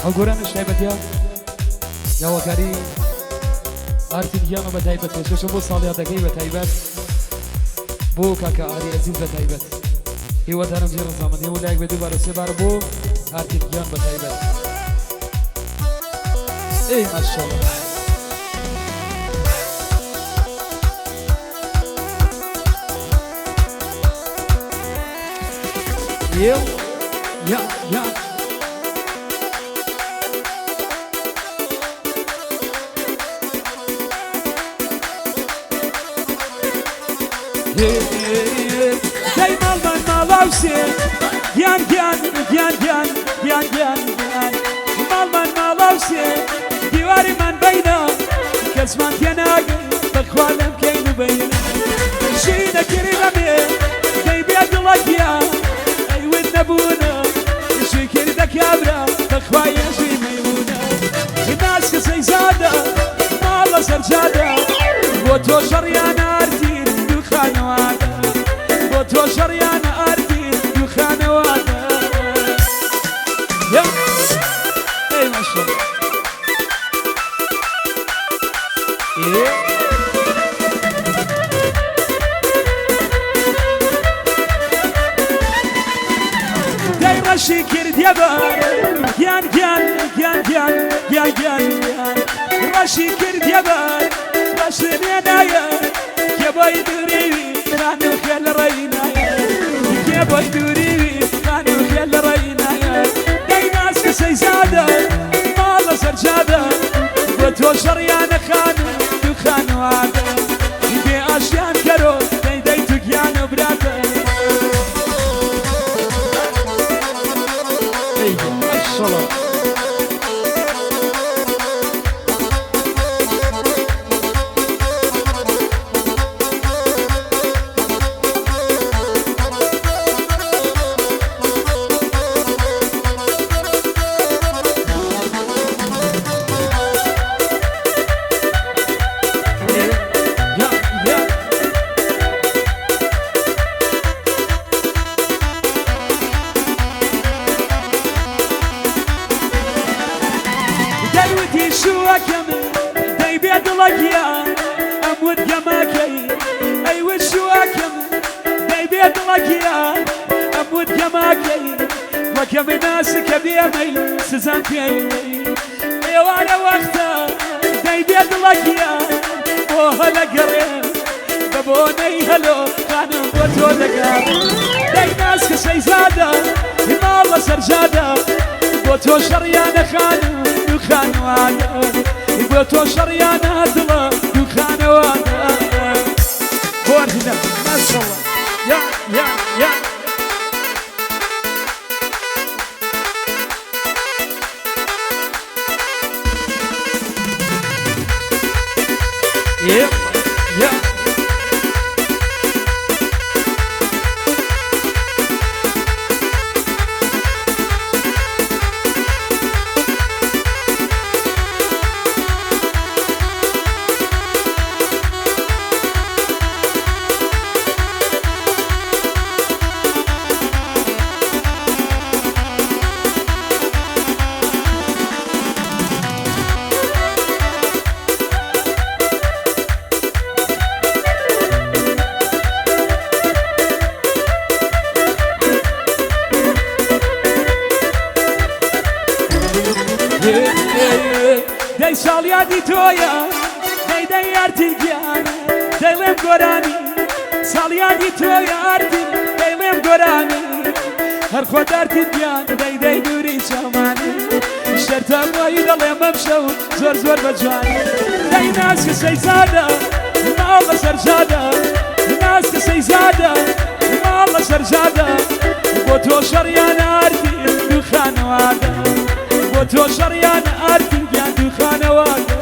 أقولنا شايبتيا يا وكاري أرتين يانو بتايبت شو بو صاليا دقي بتايبت بو كاكا أري عزيز بتايبت هو دارم جيرو زمان هو لايك بدو بارو سبار بو أرتين يان بتايبت إيه ما شاء الله يو يا دايما ما لوسي يان ما لوسي ديواري من بينا كسمان تناقي بخوالم كينو بينا شينا كريمي دايبي أدلك يا أيوة نبونا شكر دك يا برا بخوايا شي ميمونا الناس كسي زادة ما الله سرجادة بوتو شريانا أرتين دخانوانا بوتو شريانا أرتين دخانوانا يا اي ما شاء الله دايما شكر ديابار يان رشكر ديابار رشني نايا كباي دوري كانوا خل رينا كباي دوري كانوا خل رينا داي ناس كسي زاده مالا سرجاده وتو شريان خان واده دي اشيان كرو داي تكيان براده ما شاء الله أمود جماكي أيوة شو أكم بيبيت لكيا أمود جماكي وكم ناس كبيري سزان فيني يوانا وقتا بيبيت لكيا وهلا قريب بابوني هلو كانوا بوتو دقار داي ناس كسي زادة ما الله سرجادة بوتو شريانة خانو وانا بوتو شريانة دلا دخانوانا بورهنا ما شاء الله يا داي ساليا دي تويا داي ارتيجانا داي لم قراني ساليا دي تويا ارتي داي لم قراني هر خود ارتيجان داي دوري شماني شرطا ما يدل ممشو زور بجواني داي ناس كسي زاده ما الله سرجاده ناس كسي زاده ما الله سرجاده بوتو شريانا ارتي دخانواده بوتو شريانا ارتي دخانواده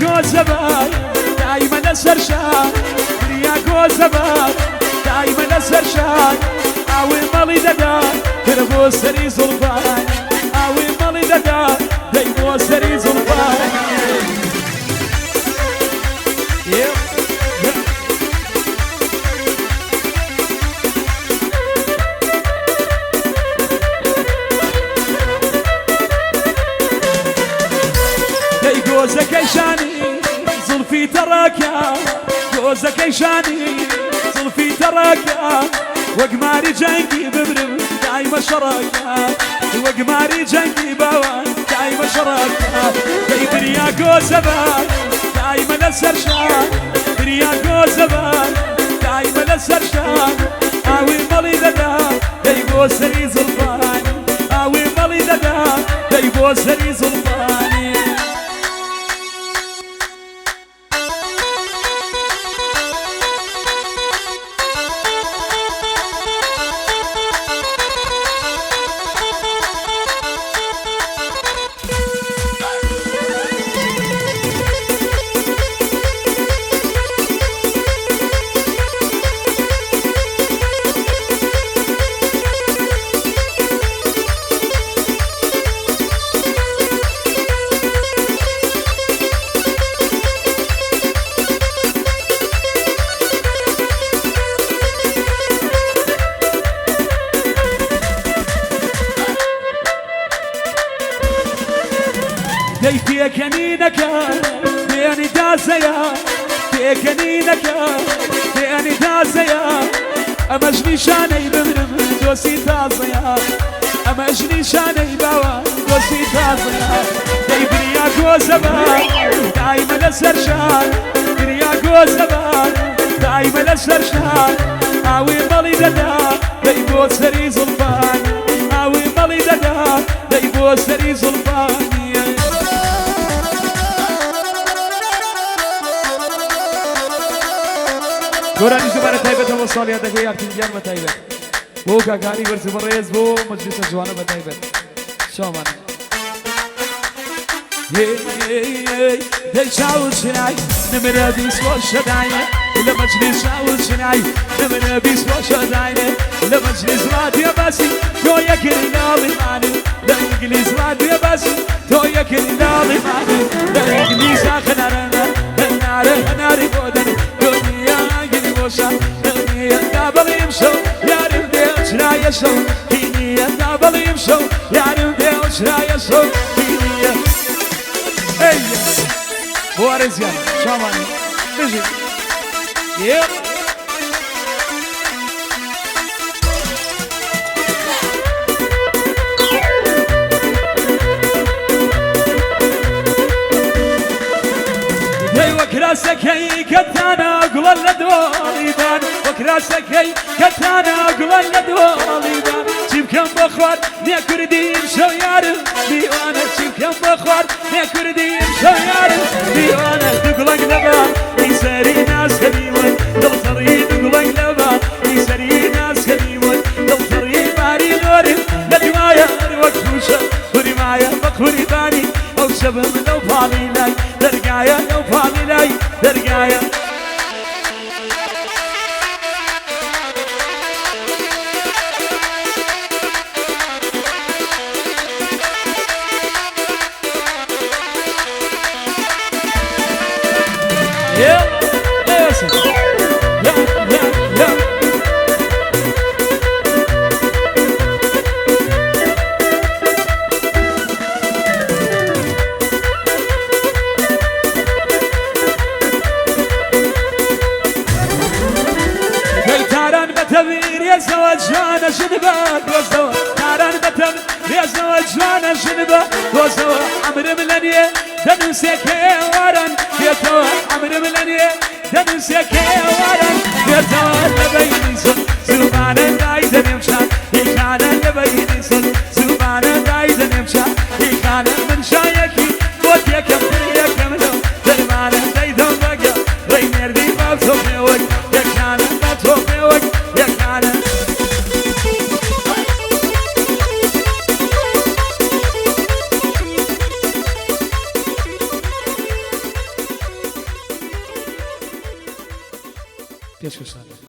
گۆزەبار دایمە لەسەر شار بریا گۆزەبار دایمە لەسەر شار ئاوی مەڵی دەدا تر بۆ سەری زوڵبان ئاوی مەڵی دەدا دەی بۆ سەری زوڵبان گۆزەکەی شانی زڵفی تەڕاکە گۆزەکەی شانی زڵفی تەڕاکە وەک ماری جەنگی ببرم دایمە شەڕاکە وەک ماری جەنگی باوان دایمە شەڕاکە دەی بریا گۆزەبار دایمە لەسەر شار بریا گۆزەبار دایمە لەسەر شار ئاوی مەڵی دەدا دەی بۆ سەری زڵفان ئاوی مەڵی دەدا دەی بۆ سەری زڵفانی دەی پێکەنینەکە پێنی دازەیە پێکەنینەکە پێنی دازەیە ئەمەش نیشانەی بمرم دۆستی تازەیە ئەمەش نیشانەی باوە دۆستی تازەیە دەی بریا گۆزەبار دایمە لەسەر شار بریا گۆزەبار دایمە لەسەر شار ئاوی مەڵی دەدا دەی بۆ سەری زوڵفان ئاوی مەڵی دەدا دەی بۆ سەری زوڵفانی گۆرانی زوبارە تایبەتە بۆ ساڵیادەکەی یارتیگیان بە تایبەت بۆ کاکانی وەرز بەڕێز بۆ مەجلیسە جوانە بە تایبەت شامانە دەی چاوت شنای نمرە بیست بۆ شەدایە لە مەجلیس چاوت شنای نمرە بیست بۆ شەدایە لە مەجلیس ڕادیۆ باسی تۆ یەکردی ناڵیمانی لە ئینگلیز ڕادیۆ باسی تۆ یەکردی ناڵیمانی لە ئینگلیز ئاخەنارەنە هەنارە هەناری بۆ دەنی دابڵیم شەو یارم دێ چرایە شەو هینیە دابڵیم شەو یارم دێ چرایە شەو هینیە بۆ وارێزیان شامانی بژی وەکراسەکەی کەتانە گوڵە لە دۆڵیبان وەکراسەکەی کەتانە گوڵە لە دۆڵیبان چی بکەم بۆ خوارد نێکردیم شەو یارم دیوانە چی بکەم بۆ خوارد نێکردیم شەو یارم دیوانە دوگوڵەنگ لەبا ئیسەری ناسکەبیوەن دڵتەڕی دوگوڵەنگ لەبا ئیسەری ناسکەبیوەن دڵتەڕی ماری لۆرم لە دوایە وەک خوشە خوریمایە بە خوریبانی ئەو شەبم لەو پاڵی لای دەرگایە لەو پاڵی لای دەرگایە جوانە ژنبە دۆزەوە تاران بەتەم رێزەوە جوانە ژنبە دۆزەوە ئەمرم لە نیێ دەنووسێکێواران بێتەوە ئەمرم لە نیێ دەنووسێکێواران بێتەوە لە بەینی سن زوبانە دای دەنێم چان هیکانە لە بەینی سن زوبانە دای دەنێم چان هیکانە من شایەکی بۆ تێکەم یەکەم لەو دەرمانە دەیدەم بەگە ڕێی مێردی باو تۆپێوەک یەکانە بە تۆپێوەک یەکانە پێشکەشانە